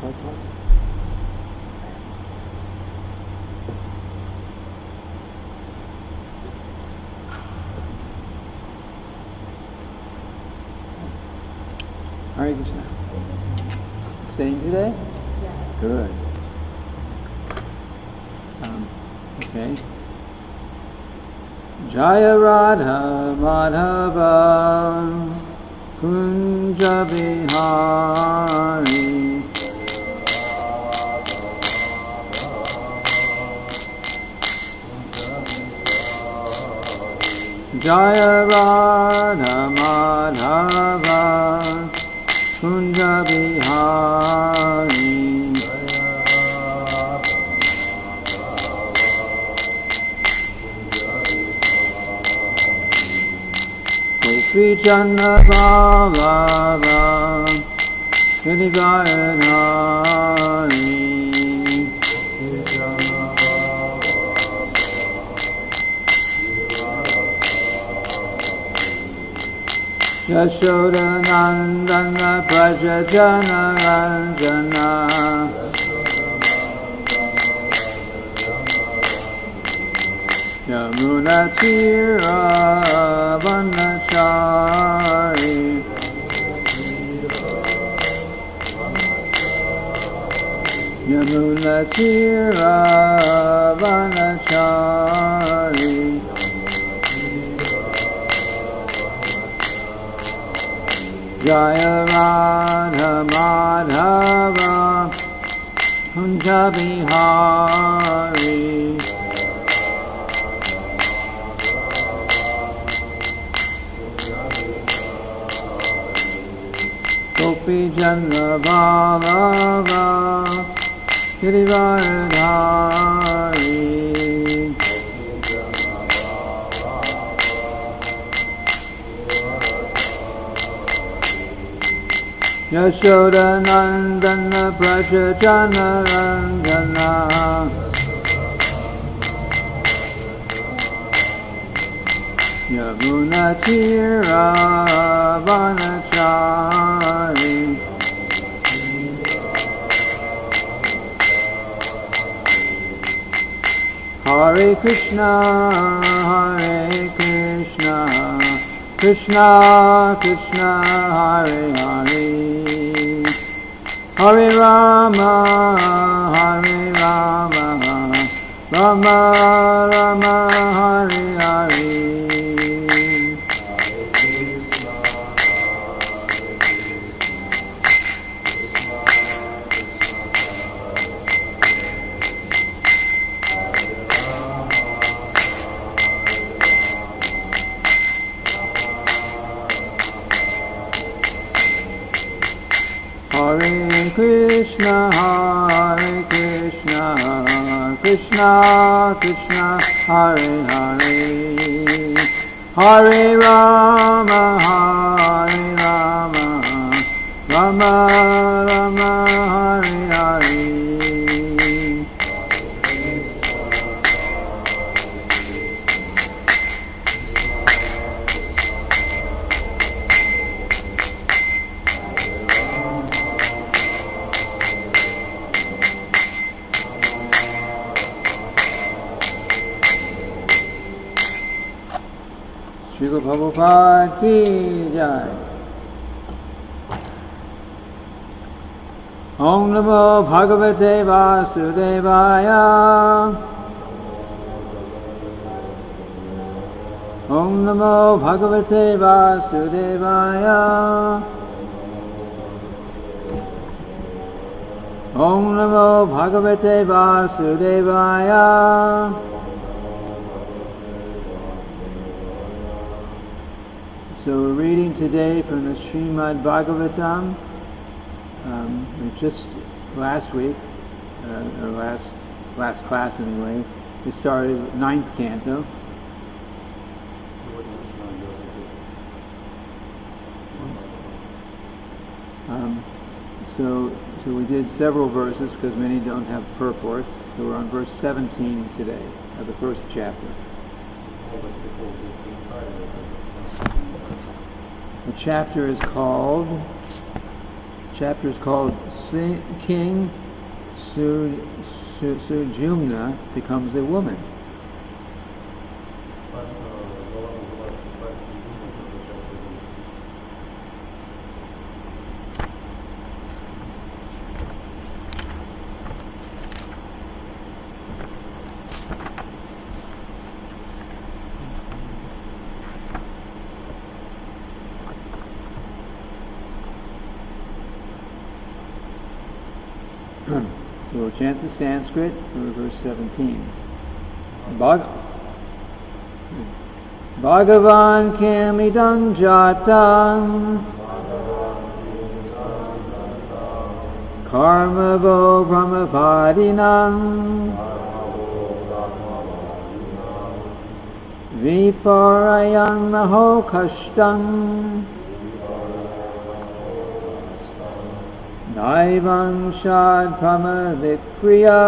Hare Krishna. Staying today? Yeah. Good. Okay. Jaya Radha Madhava Kunja Bihari Jaya Radha Madhava Kunja Bihari Gopi Chandra Baba Girivaradhari Yashoda Nandana Prajajana Ranjana Yamuna Tira Vanachari Yamuna Tira Vanachari Jaya Radha Madhava Kunja Bihari Gopi Chandra Baba Girivaradhari Yashoda Nandana Prajajana Randana Yamuna Tira Vanachari Hare Krishna, Hare Krishna, Krishna Krishna, Hare Hare, Hare Rama, Hare Rama, Rama Rama, Hare Hare. Hare Krishna, Hare Krishna, Krishna Krishna, Hare Hare, Hare Rama, Hare Rama, Rama Rama, Hare Hare. Srila Prabhupada ki jai. Om Namo Bhagavate Vasudevaya. Om Namo Bhagavate Vasudevaya. Om Namo Bhagavate Vasudevaya. So we're reading today from the Srimad-bhagavatam. Just last week, or last class anyway, we started 9th Canto. So we did several verses because many don't have purports. So we're on verse 17 today of the first chapter. The chapter is called chapter is called King Sudyumna becomes a woman. So we'll chant the Sanskrit for verse 17. Bhagavan kim idam jatam karmavo brahmavadinam viparayam maho kashtam Naivam shad prama vikriya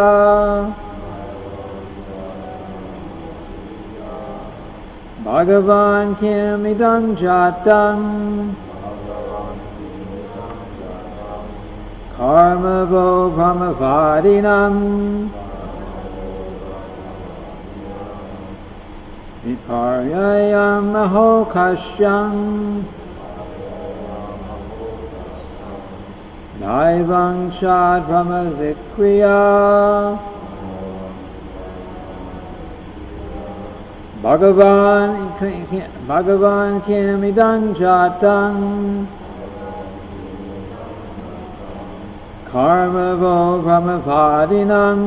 Bhagavan kim idam jatam karmavo brahmavadinam viparyayam maho kashyam Naivam shad brahma vikriya Bhagavan kim idam jatam karmavo brahmavadinam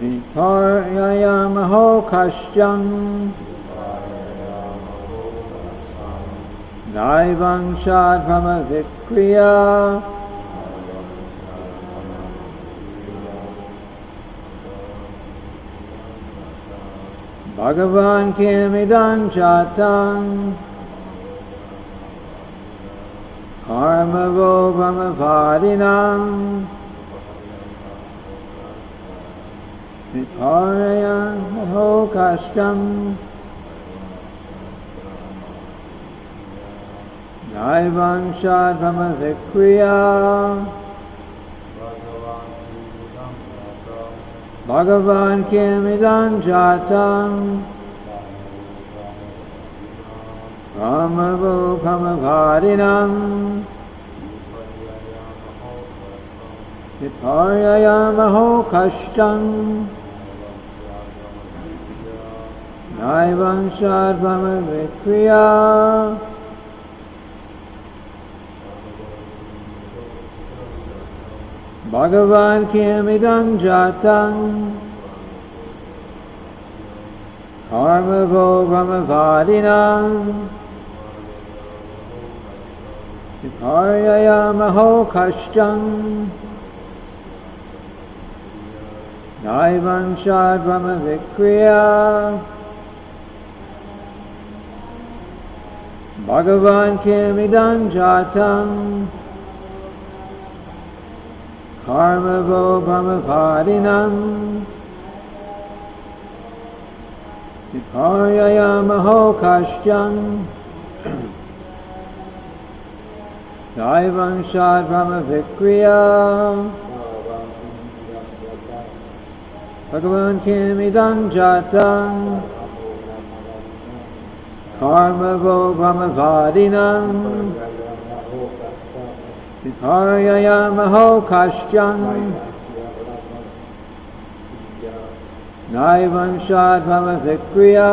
viparyayam maho kashyam Naivam shad brahma vikriya Bhagavan kim idam jatam karmavo brahmavadinam viparayam maho kashtam Naivam shad brahma vikriya Bhagavan kim idam jatam brahmavo brahmavadinam viparyayam maho kashtam Naivam shad brahma vikriya Bhagavan kim idam jatam karmavo brahmavadinam viparyayam maho kashtam Naivam shad brahma vikriya Bhagavan kim idam jatam karmavo brahmavadinam viparyayam maho kashtam Naivam shad brahma vikriya Bhagavan kim idam jatam karmavo brahmavadinam viparyayam maho kashtam Naivam shad brahma vikriya.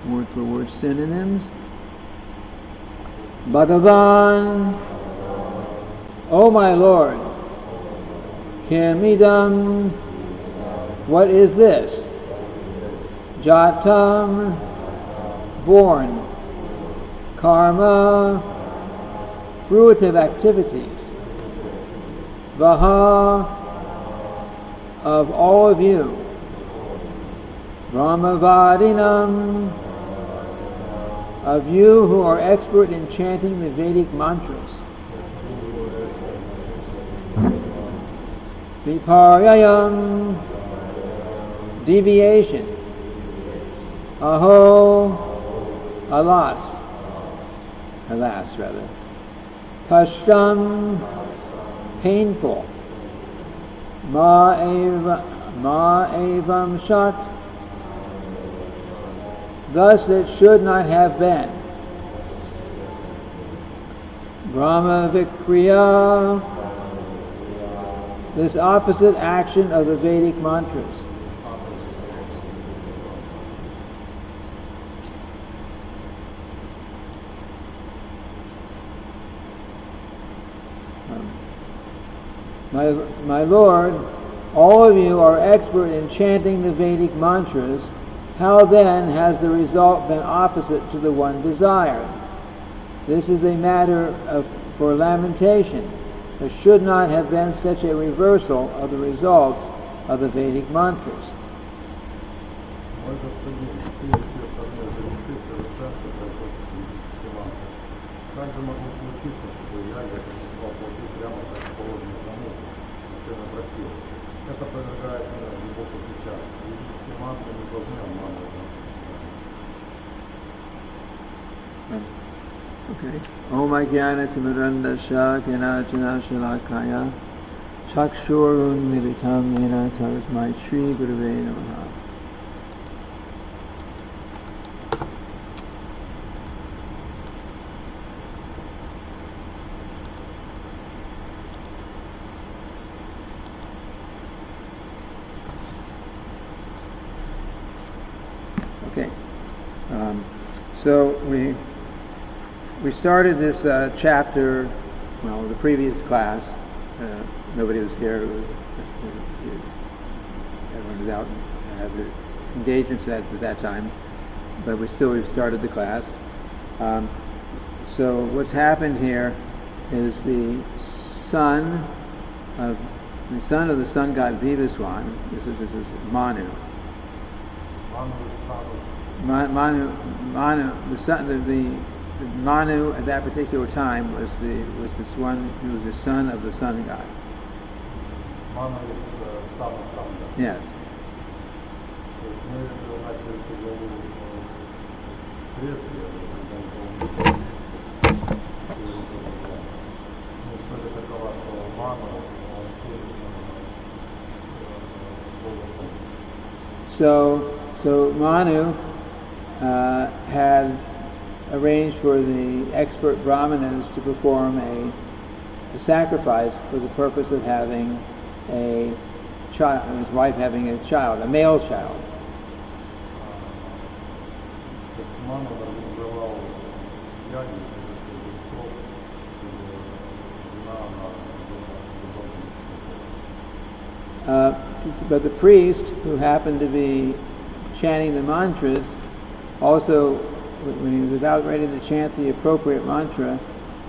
Word for word synonyms. Bhagavan, O my Lord, Kimidam, what is this? Jatam, born. Karma, fruitive activities. Vaha, of all of you. Brahmavadinam, of you who are expert in chanting the Vedic mantras. Viparyayam, deviation. Aho, alas rather. Kashtam, painful. Ma evam shat, thus it should not have been. Brahma Vikriya, this opposite action of the Vedic mantras. My Lord, all of you are expert in chanting the Vedic mantras. How then has the result been opposite to the one desired? This is a matter for lamentation. There should not have been such a reversal of the results of the Vedic mantras. Okay. Om Ajnana Timirandasya Jnana Shalakaya Chakshurun Militam Yena Tasmai Shri Gurave Namaha. Okay. So we started this chapter, well, the previous class. Nobody was here. Everyone was out and had their engagements at that time. But we've started the class. So what's happened here is the son of the sun god Vivaswan. This is Manu. Manu at that particular time was this one who was the son of the sun god. Manu is son of sun god. Yes. So Manu had arranged for the expert brahmanas to perform a sacrifice for the purpose of having a child, his wife having a child, a male child. But the priest, who happened to be chanting the mantras, also, when he was about ready to chant the appropriate mantra,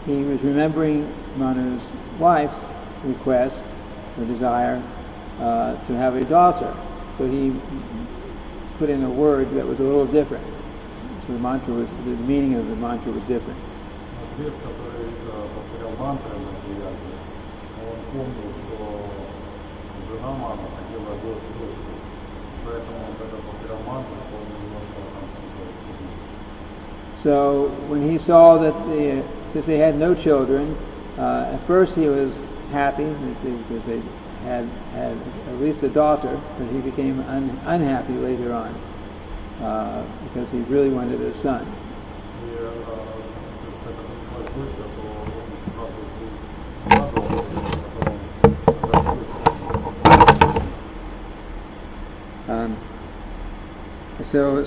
he was remembering Manu's wife's request, or desire, to have a daughter. So he put in a word that was a little different. So the meaning of the mantra was different. So when he saw that since they had no children, at first he was happy because they had at least a daughter, but he became unhappy later on because he really wanted a son.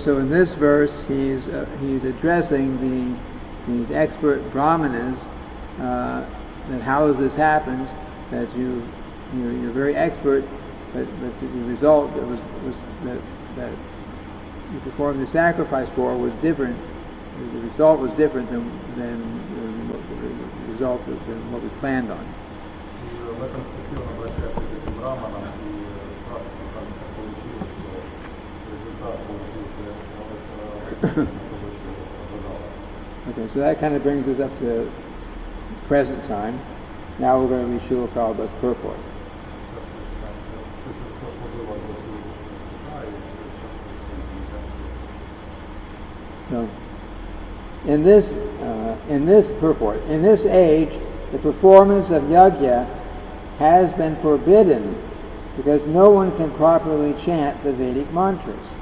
So in this verse, he's addressing these expert brahmanas that how has this happened, that you're very expert, but the result that you performed the sacrifice for was different. The result was different than the result than what we planned on. Okay, so that kind of brings us up to present time. Now we're going to read Srila Prabhupada's purport. So, in this purport, in this age, the performance of yajna has been forbidden because no one can properly chant the Vedic mantras.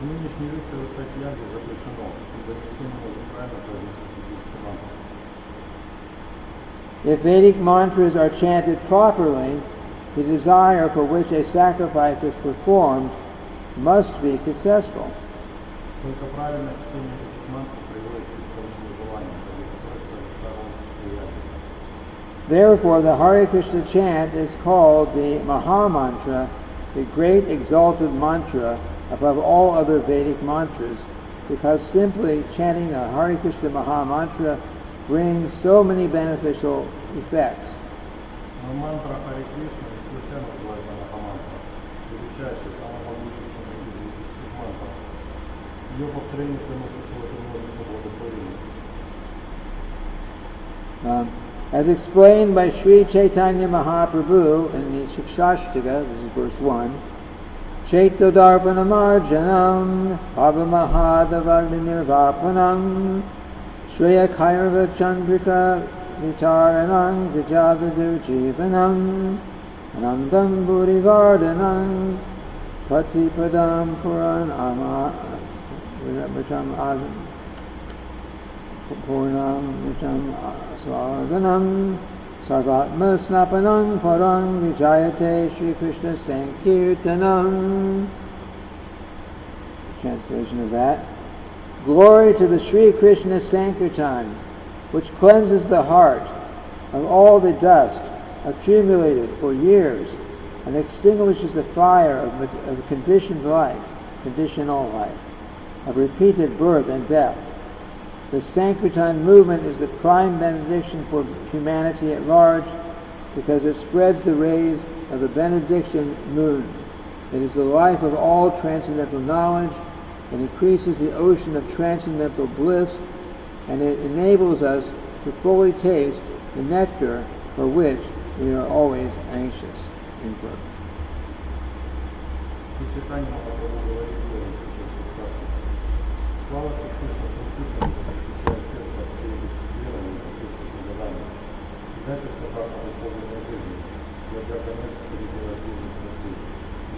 В нынешней век совершать ягу запрещено, ибо никто не может правильно произнести ведические мантры. If Vedic mantras are chanted properly, the desire for which a sacrifice is performed must be successful. Только правильное чтение этих мантр приводит к исполнению желания, ради которых совершалось ягу. Therefore, the Hare Krishna chant is called the Maha Mantra, the great exalted mantra above all other Vedic mantras, because simply chanting the Hare Krishna Maha Mantra brings so many beneficial effects. Но мантра Харе Кришна не случайно называется Махамантра, величайшая, самая могучая из ведических мантр. Ее повторение приносит человеку множество благословений. As explained by Sri Chaitanya Mahaprabhu in the Shikshashtaka, this is verse 1, Chaitodarpanamarjanam Pavamahadavagninirvapanam Shreya Kairva Chandrika Vitaranam Vijavadujivanam Anandam Buddhivardhanam Patipadam Puran Purnam Visham Swaganam Sarvatma Snapanam Parang Vijayate Shri Krishna Sankirtanam. Translation of that. Glory to the Shri Krishna Sankirtan, which cleanses the heart of all the dust accumulated for years and extinguishes the fire of conditioned life, conditional life, of repeated birth and death. The Sankirtan movement is the prime benediction for humanity at large because it spreads the rays of the benediction moon. It is the life of all transcendental knowledge. It increases the ocean of transcendental bliss, and it enables us to fully taste the nectar for which we are always anxious. End quote.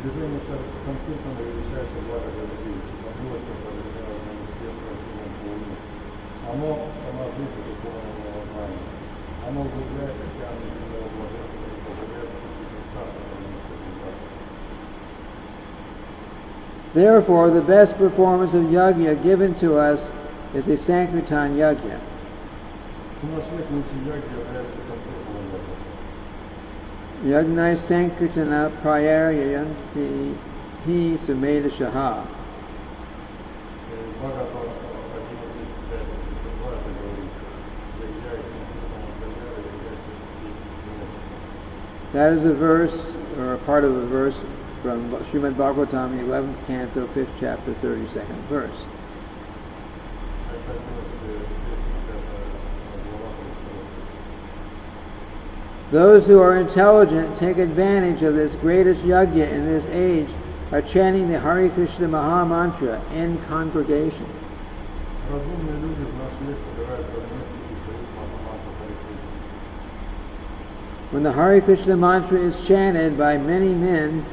Движение Санкиртана величайшее благо для людей, милостью развернено всех красивым полуми. Оно сама жизнь духовного знания. Оно углубляет океаны земного блаженства и позволяет вкусить места, которые не все знают. Therefore, the best performance of yajna given to us is a Sankirtan yajna. Yagnai Sankirtana Prayaryanti Hi Sumeda Shaha. That is a verse, or a part of a verse from Srimad-bhagavatam 11th Canto, 5th chapter, 32nd verse. Those who are intelligent take advantage of this greatest yajna in this age by chanting the Hare Krishna Maha Mantra in congregation. When the Hare Krishna mantra is chanted by many men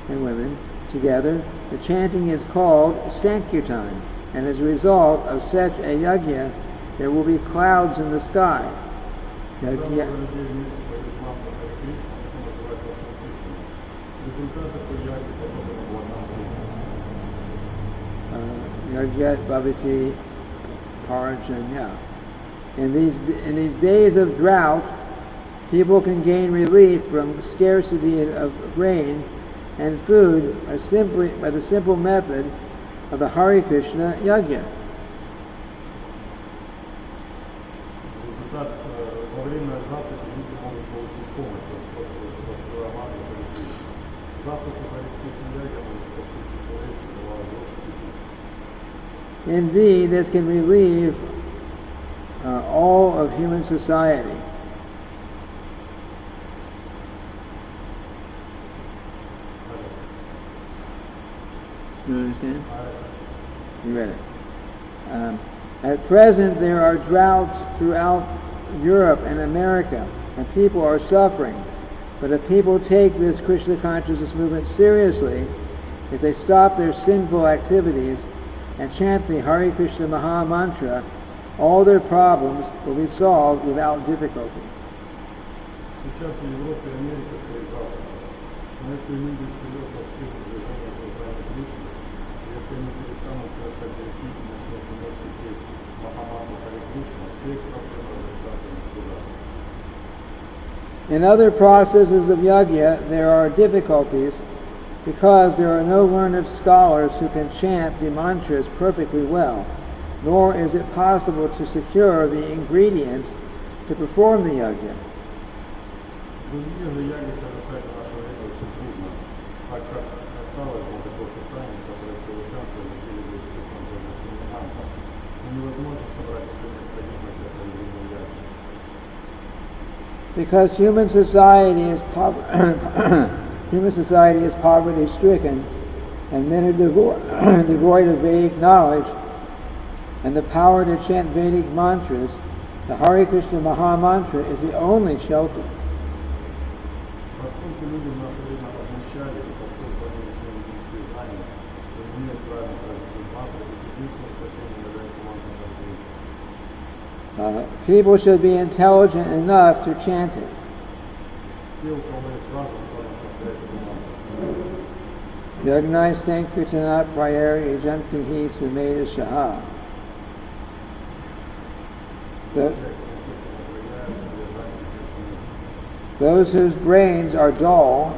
and women together, the chanting is called Sankirtan, and as a result of such a yajna, there will be clouds in the sky. Yagyat Bhavati Parajanya. In these days of drought, people can gain relief from scarcity of rain and food by the simple method of the Hare Krishna yajna. Indeed, this can relieve all of human society. You understand? You read it. At present, there are droughts throughout Europe and America, and people are suffering. But if people take this Krishna consciousness movement seriously, if they stop their sinful activities and chant the Hare Krishna Maha Mantra, all their problems will be solved without difficulty. Сейчас в Европе и Америке стоит засуха. Но если люди серьезно вступят в движение сознания Кришны, если они перестанут совершать грехи и начнут вновь петь Махамантру Харе Кришна, все их проблемы разрешатся навсегда. In other processes of yajna, there are difficulties because there are no learned scholars who can chant the mantras perfectly well, nor is it possible to secure the ingredients to perform the yajna. Другие же яги совершать в наше время очень трудно, так как осталось на такое писание, которое совершенствовали или без чувством произношения мантр, но невозможно собрать все необходимое для проведения яги. Because human society is poverty-stricken, and men are devoid of Vedic knowledge and the power to chant Vedic mantras, the Hare Krishna Maha Mantra is the only shelter. Поскольку люди в наше время обнищали, и поскольку они еще не внесли знания, то не имеют правильно произносить мантры, и единственным спасением является мантра Харе Кришна. People should be intelligent enough to chant it. Те, у кого есть разум, должны повторять эту мантру. Yagnai Sankirtanat Prayari Jantihi Sumeda Shaha. Those whose brains are dull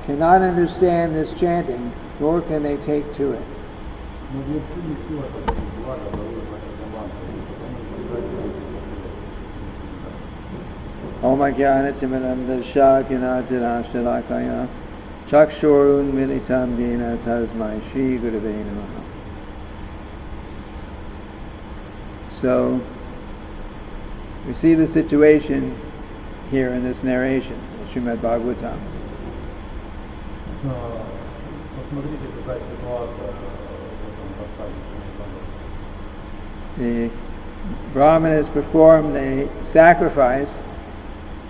cannot understand this chanting, nor can they take to it. Но глупцы не в силах оценить благо, даруемое этой мантрой, и потому никогда не будут повторять. Om Ajnana Timirandasya Gnanajana Shalakaya Chakshurun Militam Dena Tasmai Shri Gurave Namaha. So, we see the situation here in this narration, Srimad-bhagavatam. Посмотрите, какая ситуация в этом рассказе Сримад-бхагаватам. The Brahmanas performed a sacrifice,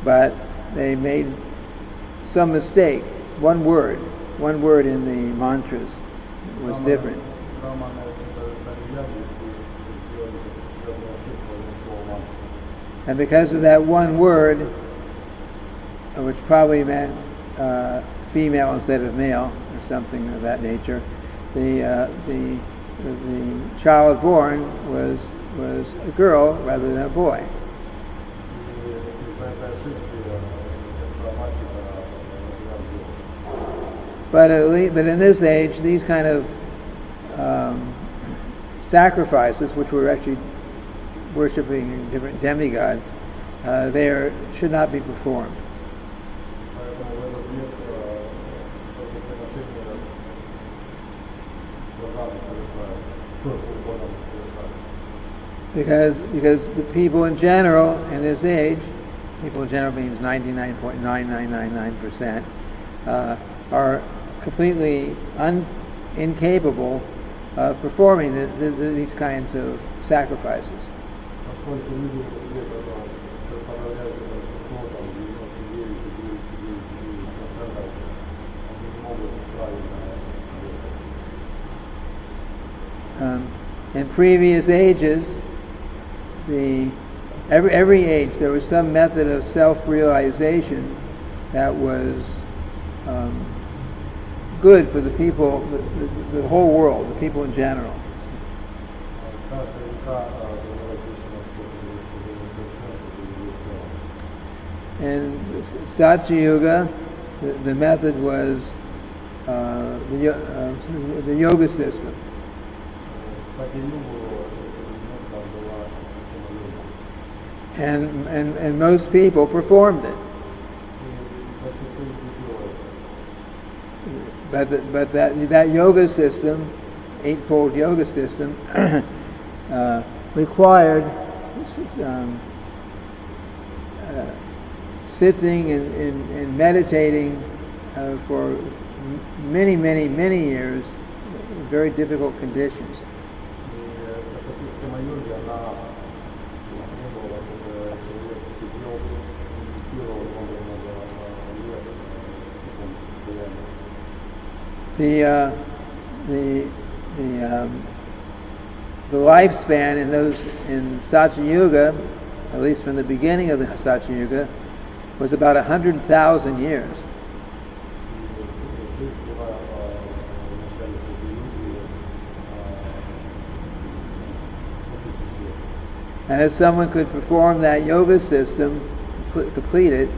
but they made some mistake. One word in the mantras was different. And because of that one word, which probably meant female instead of male, or something of that nature, the child born was a girl rather than a boy. But in this age, these kind of sacrifices, which were actually worshipping different demigods, should not be performed. Because the people in general in this age, people in general means 99.9999%, are completely incapable of performing these kinds of sacrifices. In previous ages, every age there was some method of self-realization that was good for the people, the whole world, the people in general. In Satya Yuga, the method was the yoga system. And most people performed it. But that yoga system, eightfold yoga system, required sitting and meditating for many years, very difficult conditions. sistema yogi, она, не было, чтобы человек сидел и медитировал много-много лет в таком состоянии. The lifespan in Satya Yuga, at least from the beginning of the Satya Yuga, was about 100,000 years. And if someone could perform that yoga system, complete it,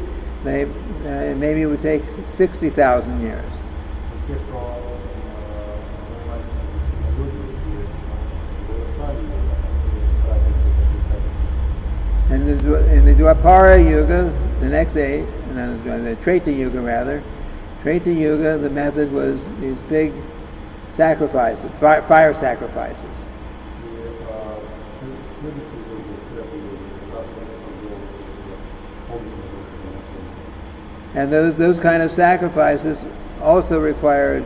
maybe it would take 60,000 years. And in the Dwapara Yuga, the next age, the Treta Yuga rather, Treta Yuga, the method was these big sacrifices, fire sacrifices. And those kind of sacrifices also required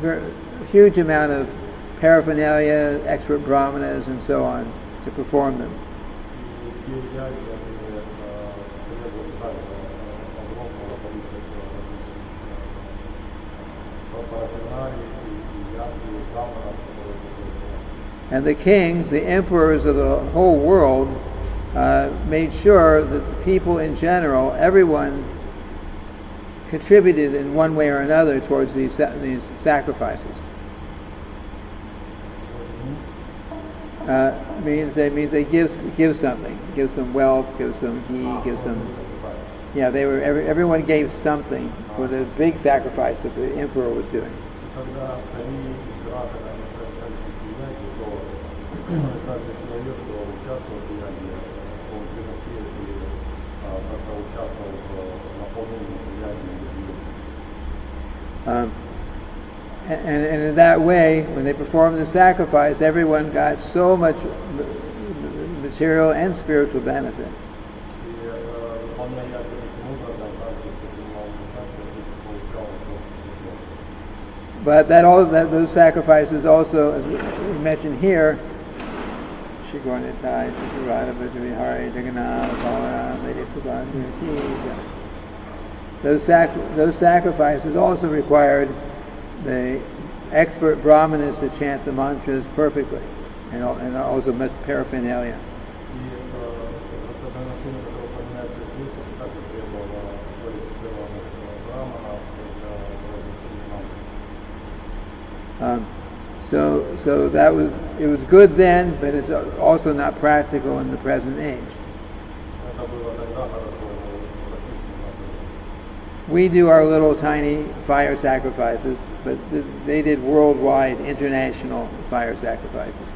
a huge amount of paraphernalia, expert brahmanas, and so on to perform them. And the kings, the emperors of the whole world, made sure that the people in general, everyone, contributed in one way or another towards these sacrifices. Means they give something, give some wealth, give some ghee, give some. Yeah, everyone gave something for the big sacrifice that the emperor was doing. And in that way, when they performed the sacrifice, everyone got so much material and spiritual benefit. But those sacrifices also, as we mentioned here, those sacrifices also required the expert brahmanas to chant the mantras perfectly, and also much paraphernalia. So it was good then, but it's also not practical in the present age. We do our little tiny fire sacrifices, but they did worldwide, international fire sacrifices.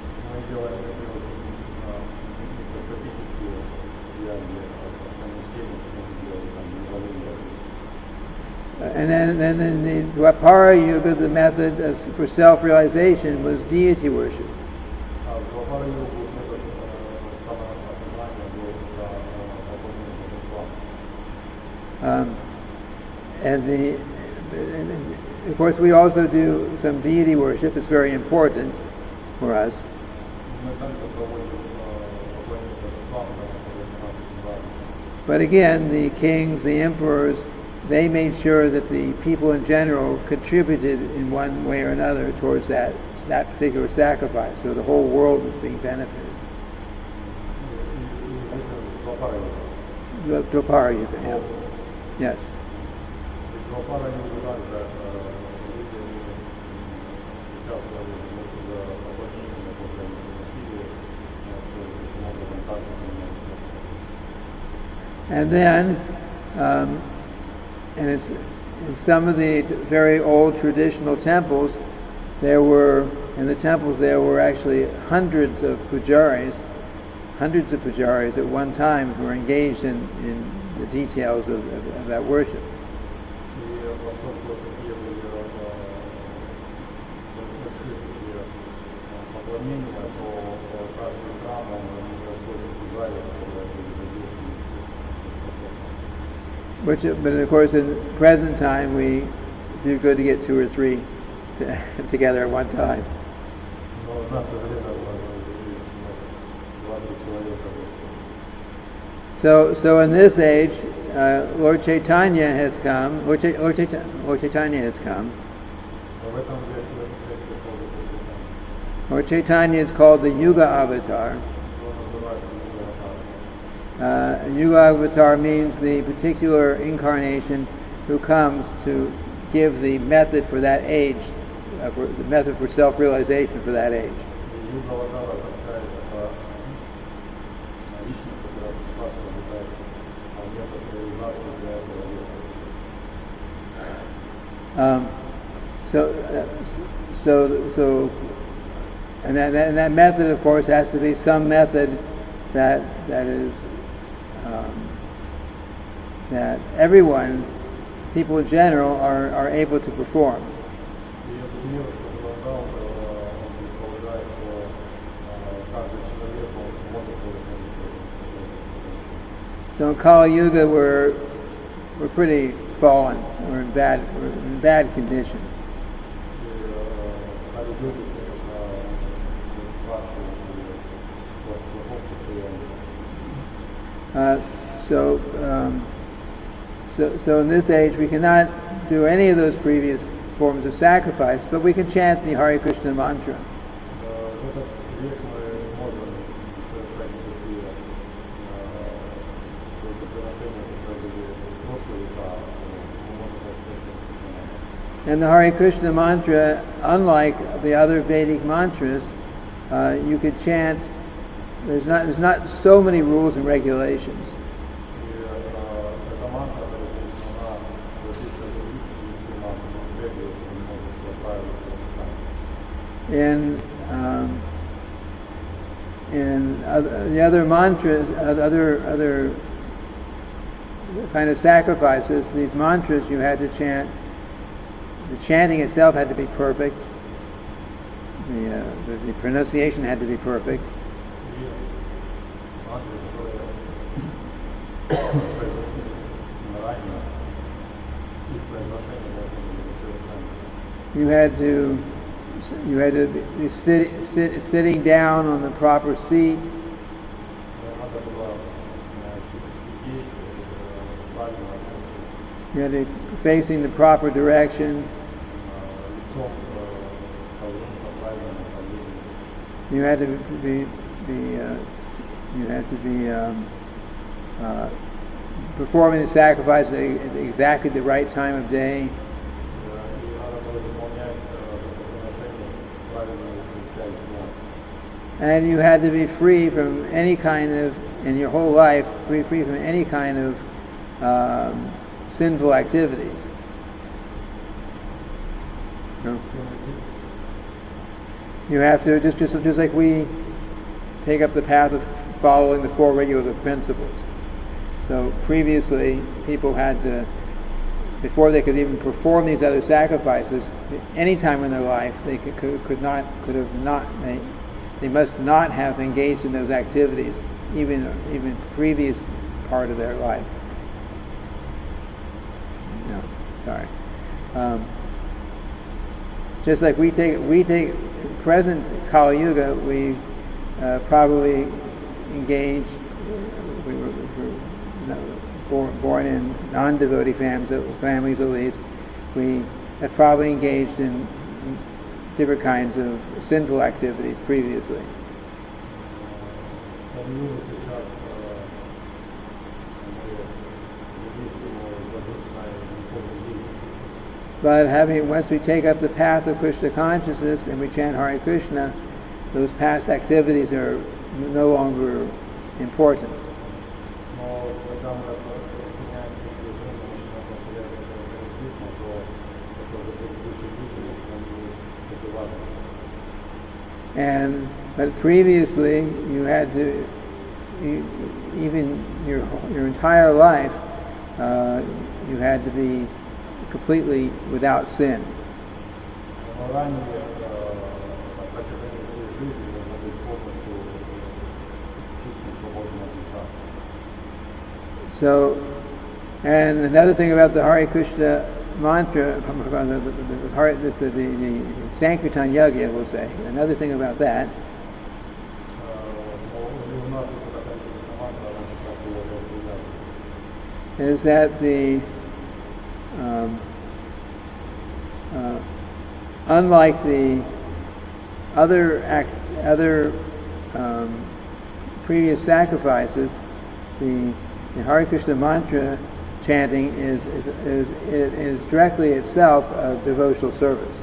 And then in the Dwapara Yuga, the method for self-realization was deity worship. And of course we also do some deity worship. It's very important for us. But again, the kings, the emperors, they made sure that the people in general contributed in one way or another towards that particular sacrifice, so the whole world was being benefited. The Dwapara Yuga, yes. Yes. And then, and it's in some of the very old traditional temples, there were actually hundreds of pujaris at one time who were engaged in the details of that worship. But of course, in present time, we do good to get 2 or 3 together at one time. So in this age, Lord Chaitanya has come. Lord Chaitanya has come. Lord Chaitanya is called the Yuga Avatar. Yuga Avatar means the particular incarnation who comes to give the method for that age, the method for self-realization for that age. And that method, of course, has to be some method that is that everyone, people in general, are able to perform. So in Kali Yuga, we're pretty fallen. We're in bad condition. So in this age, we cannot do any of those previous forms of sacrifice, but we can chant the Hare Krishna mantra. And the Hare Krishna mantra, unlike the other Vedic mantras, you could chant. There's not so many rules and regulations. In the other mantras, other kind of sacrifices, these mantras you had to chant. The chanting itself had to be perfect. The pronunciation had to be perfect. You had to be sitting down on the proper seat. You had to be facing the proper direction. You had to be performing the sacrifice at exactly the right time of day. And you had to be free from any kind of, in your whole life, free from any kind of sinful activities. No? You have to, just like we take up the path of following the four regular principles. So previously, people had to, before they could even perform these other sacrifices, any time in their life, they they must not have engaged in those activities, even previous part of their life. No, sorry. Just like we take present Kali Yuga, we probably engage. We were born in non-devotee families at least. We have probably engaged in different kinds of sinful activities previously. But once we take up the path of Krishna consciousness and we chant Hare Krishna, those past activities are no longer important. But previously, you had to, even your entire life, you had to be completely without sin. So, and another thing about the Hare Krishna mantra, the Sankirtan Yagya, we'll say. Another thing about that is that the unlike the other previous sacrifices, the Hare Krishna mantra chanting is directly itself a devotional service.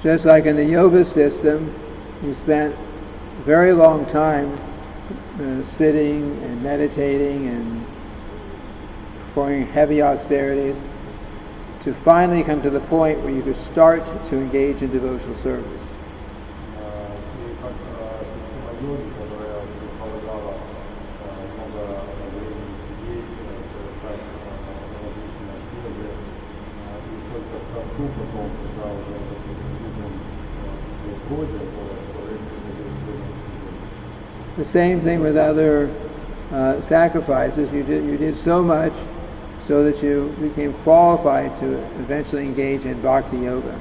Just like in the yoga system, you spent a very long time sitting and meditating and performing heavy austerities to finally come to the point where you could start to engage in devotional service. The same thing with other sacrifices. You did so much so that you became qualified to eventually engage in bhakti yoga.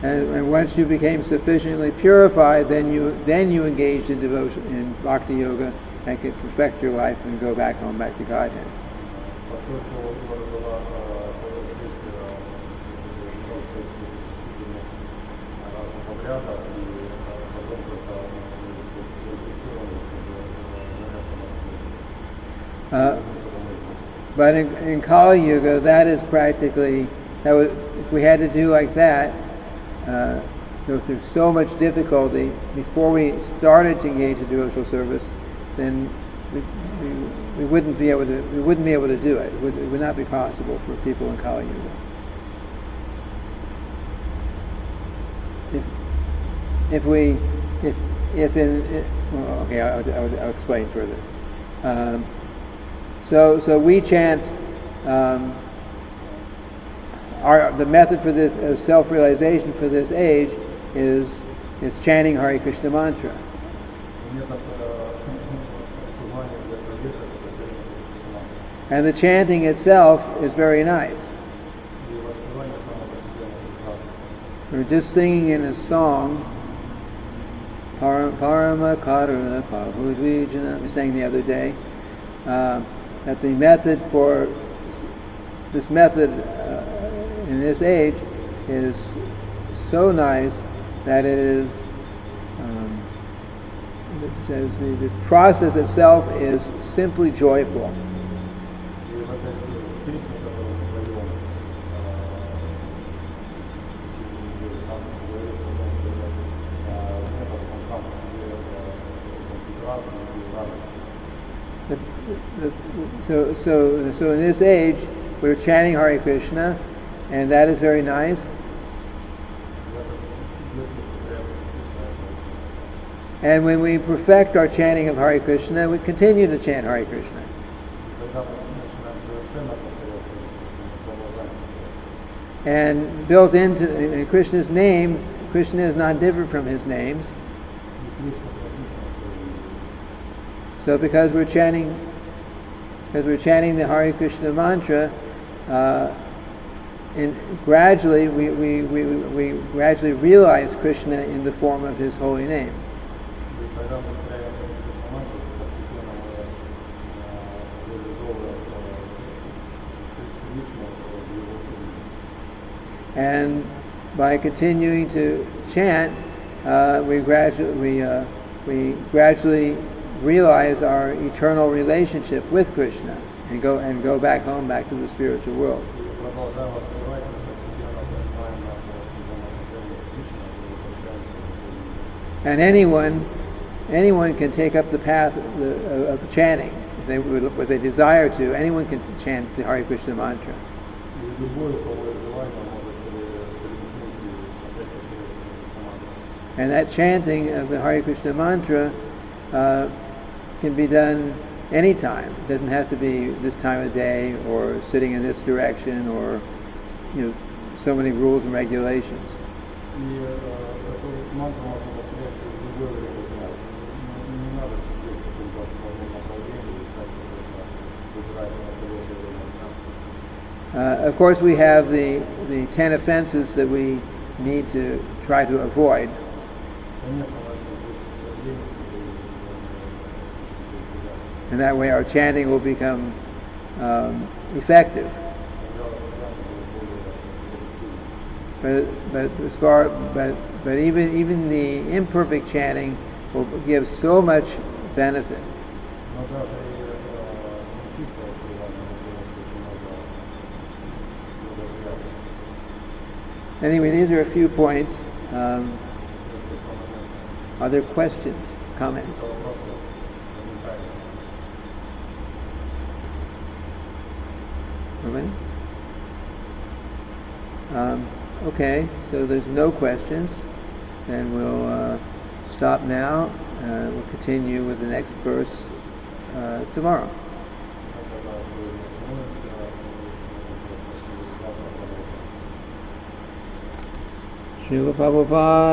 And once you became sufficiently purified, then you engaged in devotion in bhakti yoga and could perfect your life and go back home, back to Godhead. But in Kali Yuga, that is practically, if we had to do like that, go through so much difficulty before we started to engage in devotional service, then we wouldn't be able to do it. It would not be possible for people in Kali Yuga. I'll explain further. So we chant. The method for this of self-realization for this age is chanting Hare Krishna mantra. And the chanting itself is very nice. We're just singing in a song, Parama Karuna Pahudvijana, we sang the other day, that the method for this method in this age is so nice that it is the process itself is simply joyful. So in this age, we're chanting Hare Krishna, and that is very nice. And when we perfect our chanting of Hare Krishna, we continue to chant Hare Krishna. And built into Krishna's names, Krishna is not different from his names. So because we're chanting the Hare Krishna mantra, and gradually we gradually realize Krishna in the form of his holy name. And by continuing to chant, we gradually realize our eternal relationship with Krishna and go back home, back to the spiritual world. And anyone can take up the path of chanting if they desire to. Anyone can chant the Hare Krishna mantra. And that chanting of the Hare Krishna mantra can be done anytime. It doesn't have to be this time of day or sitting in this direction or, so many rules and regulations. Of course, we have the 10 offenses that we need to try to avoid. And that way our chanting will become effective. But even the imperfect chanting will give so much benefit. Anyway, these are a few points. Other questions, comments? Nobody? Okay, so there's no questions, then we'll stop now. We'll continue with the next verse tomorrow. Srila Prabhupada.